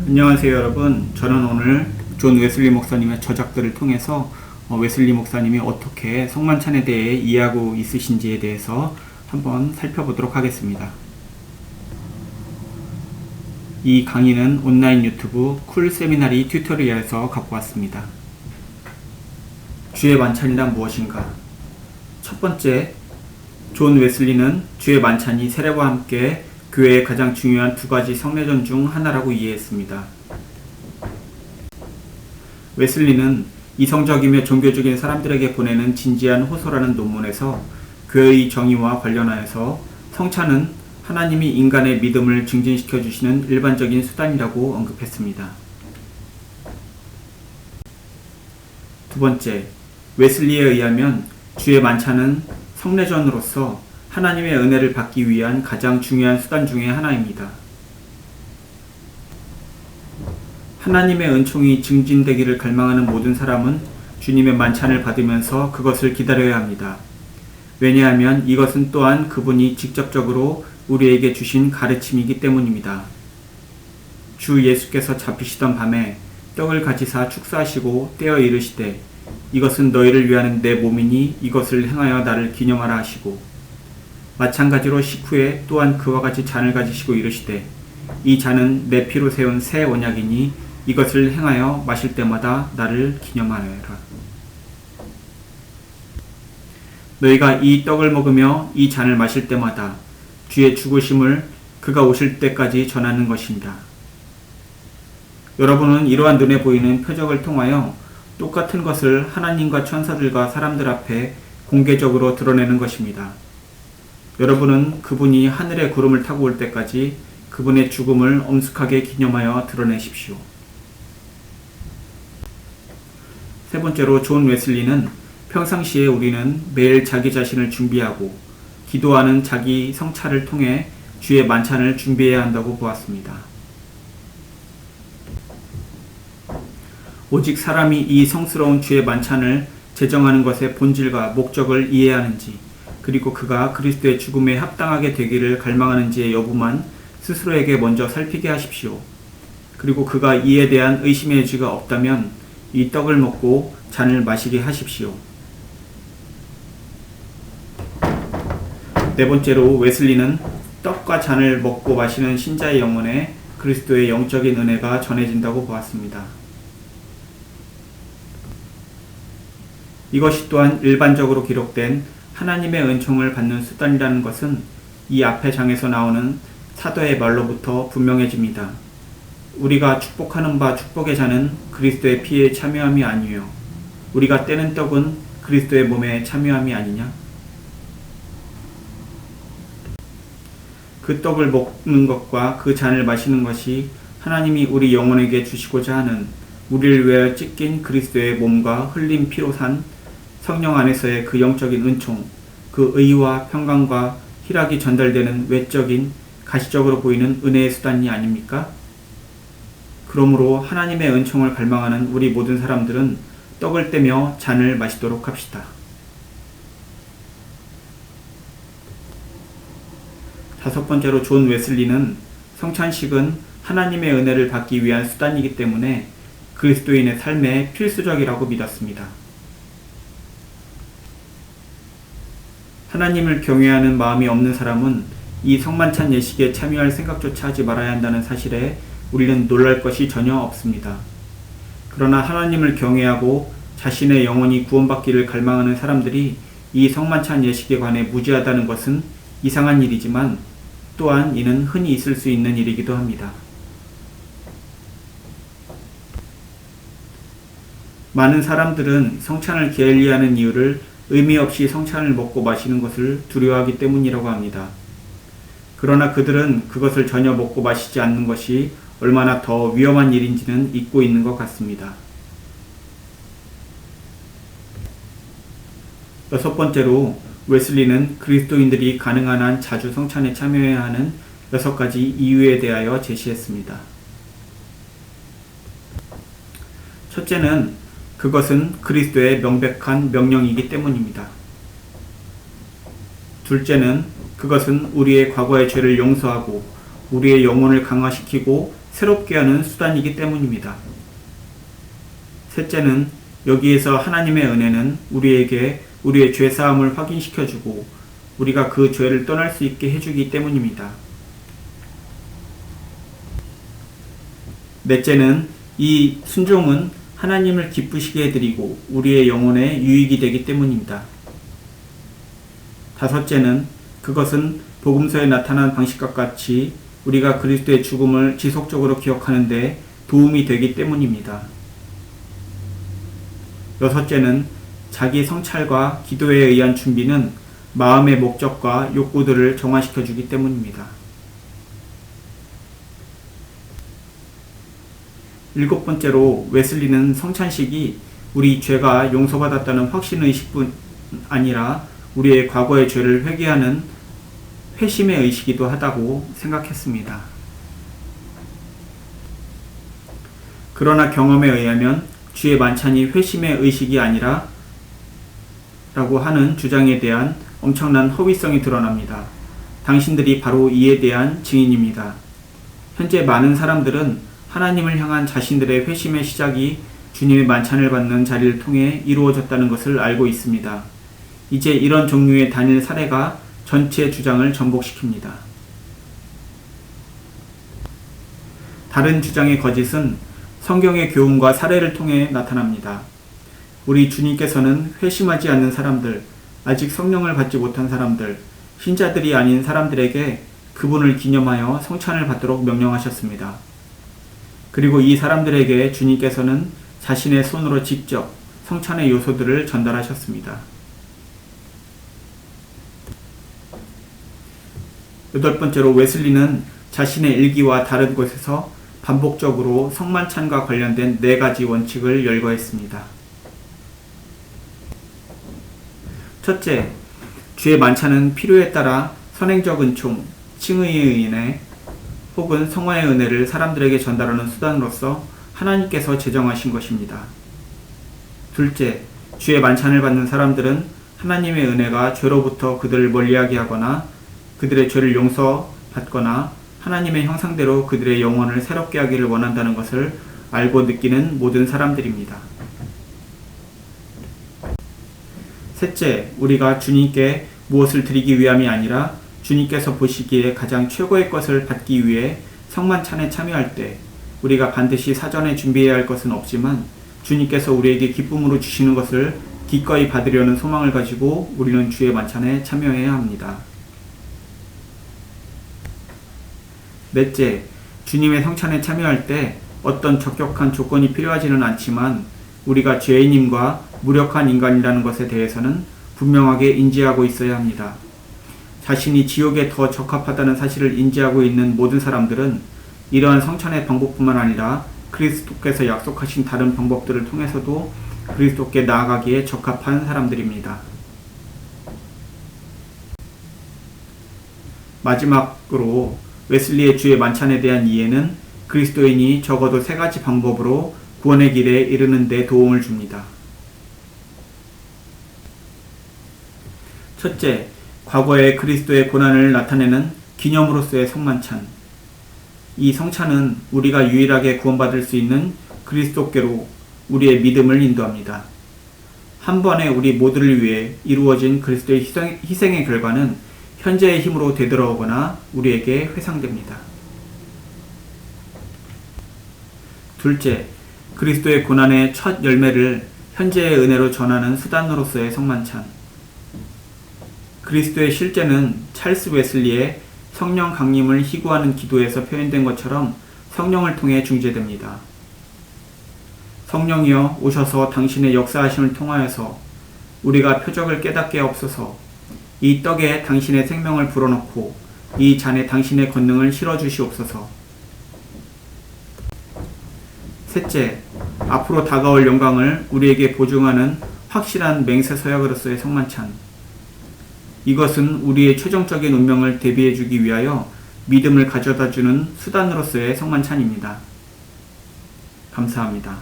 안녕하세요 여러분. 저는 오늘 존 웨슬리 목사님의 저작들을 통해서 웨슬리 목사님이 어떻게 성만찬에 대해 이해하고 있으신지에 대해서 한번 살펴보도록 하겠습니다. 이 강의는 온라인 유튜브 쿨 세미나리 튜토리얼에서 갖고 왔습니다. 주의 만찬이란 무엇인가? 첫 번째, 존 웨슬리는 주의 만찬이 세례와 함께 교회의 가장 중요한 두 가지 성례전 중 하나라고 이해했습니다. 웨슬리는 이성적이며 종교적인 사람들에게 보내는 진지한 호소라는 논문에서 교회의 정의와 관련하여서 성찬은 하나님이 인간의 믿음을 증진시켜 주시는 일반적인 수단이라고 언급했습니다. 두 번째, 웨슬리에 의하면 주의 만찬은 성례전으로서 하나님의 은혜를 받기 위한 가장 중요한 수단 중의 하나입니다. 하나님의 은총이 증진되기를 갈망하는 모든 사람은 주님의 만찬을 받으면서 그것을 기다려야 합니다. 왜냐하면 이것은 또한 그분이 직접적으로 우리에게 주신 가르침이기 때문입니다. 주 예수께서 잡히시던 밤에 떡을 가지사 축사하시고 떼어 이르시되 이것은 너희를 위하는 내 몸이니 이것을 행하여 나를 기념하라 하시고 마찬가지로 식후에 또한 그와 같이 잔을 가지시고 이르시되 이 잔은 내 피로 세운 새 언약이니 이것을 행하여 마실 때마다 나를 기념하여라. 너희가 이 떡을 먹으며 이 잔을 마실 때마다 주의 죽으심을 그가 오실 때까지 전하는 것입니다. 여러분은 이러한 눈에 보이는 표적을 통하여 똑같은 것을 하나님과 천사들과 사람들 앞에 공개적으로 드러내는 것입니다. 여러분은 그분이 하늘의 구름을 타고 올 때까지 그분의 죽음을 엄숙하게 기념하여 드러내십시오. 세 번째로 존 웨슬리는 평상시에 우리는 매일 자기 자신을 준비하고 기도하는 자기 성찰을 통해 주의 만찬을 준비해야 한다고 보았습니다. 오직 사람이 이 성스러운 주의 만찬을 제정하는 것의 본질과 목적을 이해하는지 그리고 그가 그리스도의 죽음에 합당하게 되기를 갈망하는지의 여부만 스스로에게 먼저 살피게 하십시오. 그리고 그가 이에 대한 의심의 여지가 없다면 이 떡을 먹고 잔을 마시게 하십시오. 네 번째로 웨슬리는 떡과 잔을 먹고 마시는 신자의 영혼에 그리스도의 영적인 은혜가 전해진다고 보았습니다. 이것이 또한 일반적으로 기록된 하나님의 은총을 받는 수단이라는 것은 이 앞의 장에서 나오는 사도의 말로부터 분명해집니다. 우리가 축복하는 바 축복의 잔은 그리스도의 피에 참여함이 아니요 우리가 떼는 떡은 그리스도의 몸에 참여함이 아니냐? 그 떡을 먹는 것과 그 잔을 마시는 것이 하나님이 우리 영혼에게 주시고자 하는 우리를 위하여 찢긴 그리스도의 몸과 흘린 피로 산 성령 안에서의 그 영적인 은총, 그 의와 평강과 희락이 전달되는 외적인 가시적으로 보이는 은혜의 수단이 아닙니까? 그러므로 하나님의 은총을 갈망하는 우리 모든 사람들은 떡을 떼며 잔을 마시도록 합시다. 다섯 번째로 존 웨슬리는 성찬식은 하나님의 은혜를 받기 위한 수단이기 때문에 그리스도인의 삶에 필수적이라고 믿었습니다. 하나님을 경외하는 마음이 없는 사람은 이 성만찬 예식에 참여할 생각조차 하지 말아야 한다는 사실에 우리는 놀랄 것이 전혀 없습니다. 그러나 하나님을 경외하고 자신의 영혼이 구원받기를 갈망하는 사람들이 이 성만찬 예식에 관해 무지하다는 것은 이상한 일이지만 또한 이는 흔히 있을 수 있는 일이기도 합니다. 많은 사람들은 성찬을 게을리하는 이유를 의미 없이 성찬을 먹고 마시는 것을 두려워하기 때문이라고 합니다. 그러나 그들은 그것을 전혀 먹고 마시지 않는 것이 얼마나 더 위험한 일인지는 잊고 있는 것 같습니다. 여섯 번째로 웨슬리는 그리스도인들이 가능한 한 자주 성찬에 참여해야 하는 6가지 이유에 대하여 제시했습니다. 첫째는 그것은 그리스도의 명백한 명령이기 때문입니다. 둘째는 그것은 우리의 과거의 죄를 용서하고 우리의 영혼을 강화시키고 새롭게 하는 수단이기 때문입니다. 셋째는 여기에서 하나님의 은혜는 우리에게 우리의 죄사함을 확인시켜주고 우리가 그 죄를 떠날 수 있게 해주기 때문입니다. 넷째는 이 순종은 하나님을 기쁘시게 해드리고 우리의 영혼에 유익이 되기 때문입니다. 다섯째는 그것은 복음서에 나타난 방식과 같이 우리가 그리스도의 죽음을 지속적으로 기억하는 데 도움이 되기 때문입니다. 여섯째는 자기 성찰과 기도에 의한 준비는 마음의 목적과 욕구들을 정화시켜 주기 때문입니다. 일곱 번째로 웨슬리는 성찬식이 우리 죄가 용서받았다는 확신의식뿐 아니라 우리의 과거의 죄를 회개하는 회심의 의식이기도 하다고 생각했습니다. 그러나 경험에 의하면 주의 만찬이 회심의 의식이 아니라 라고 하는 주장에 대한 엄청난 허위성이 드러납니다. 당신들이 바로 이에 대한 증인입니다. 현재 많은 사람들은 하나님을 향한 자신들의 회심의 시작이 주님의 만찬을 받는 자리를 통해 이루어졌다는 것을 알고 있습니다. 이제 이런 종류의 단일 사례가 전체 주장을 전복시킵니다. 다른 주장의 거짓은 성경의 교훈과 사례를 통해 나타납니다. 우리 주님께서는 회심하지 않는 사람들, 아직 성령을 받지 못한 사람들, 신자들이 아닌 사람들에게 그분을 기념하여 성찬을 받도록 명령하셨습니다. 그리고 이 사람들에게 주님께서는 자신의 손으로 직접 성찬의 요소들을 전달하셨습니다. 여덟 번째로 웨슬리는 자신의 일기와 다른 곳에서 반복적으로 성만찬과 관련된 4가지 원칙을 열거했습니다. 첫째, 주의 만찬은 필요에 따라 선행적 은총, 칭의의 은혜 혹은 성화의 은혜를 사람들에게 전달하는 수단으로서 하나님께서 제정하신 것입니다. 둘째, 주의 만찬을 받는 사람들은 하나님의 은혜가 죄로부터 그들을 멀리하게 하거나 그들의 죄를 용서받거나 하나님의 형상대로 그들의 영혼을 새롭게 하기를 원한다는 것을 알고 느끼는 모든 사람들입니다. 셋째, 우리가 주님께 무엇을 드리기 위함이 아니라 주님께서 보시기에 가장 최고의 것을 받기 위해 성만찬에 참여할 때 우리가 반드시 사전에 준비해야 할 것은 없지만 주님께서 우리에게 기쁨으로 주시는 것을 기꺼이 받으려는 소망을 가지고 우리는 주의 만찬에 참여해야 합니다. 넷째, 주님의 성찬에 참여할 때 어떤 적격한 조건이 필요하지는 않지만 우리가 죄인임과 무력한 인간이라는 것에 대해서는 분명하게 인지하고 있어야 합니다. 자신이 지옥에 더 적합하다는 사실을 인지하고 있는 모든 사람들은 이러한 성찬의 방법뿐만 아니라 그리스도께서 약속하신 다른 방법들을 통해서도 그리스도께 나아가기에 적합한 사람들입니다. 마지막으로 웨슬리의 주의 만찬에 대한 이해는 그리스도인이 적어도 3가지 방법으로 구원의 길에 이르는 데 도움을 줍니다. 첫째, 과거의 그리스도의 고난을 나타내는 기념으로서의 성만찬. 이 성찬은 우리가 유일하게 구원받을 수 있는 그리스도께로 우리의 믿음을 인도합니다. 한 번에 우리 모두를 위해 이루어진 그리스도의 희생의 결과는 현재의 힘으로 되돌아오거나 우리에게 회상됩니다. 둘째, 그리스도의 고난의 첫 열매를 현재의 은혜로 전하는 수단으로서의 성만찬. 그리스도의 실제는 찰스 웨슬리의 성령 강림을 희구하는 기도에서 표현된 것처럼 성령을 통해 중재됩니다. 성령이여 오셔서 당신의 역사하심을 통하여서 우리가 표적을 깨닫게 하옵소서. 이 떡에 당신의 생명을 불어넣고 이 잔에 당신의 권능을 실어주시옵소서. 셋째, 앞으로 다가올 영광을 우리에게 보증하는 확실한 맹세 서약으로서의 성만찬. 이것은 우리의 최종적인 운명을 대비해주기 위하여 믿음을 가져다주는 수단으로서의 성만찬입니다. 감사합니다.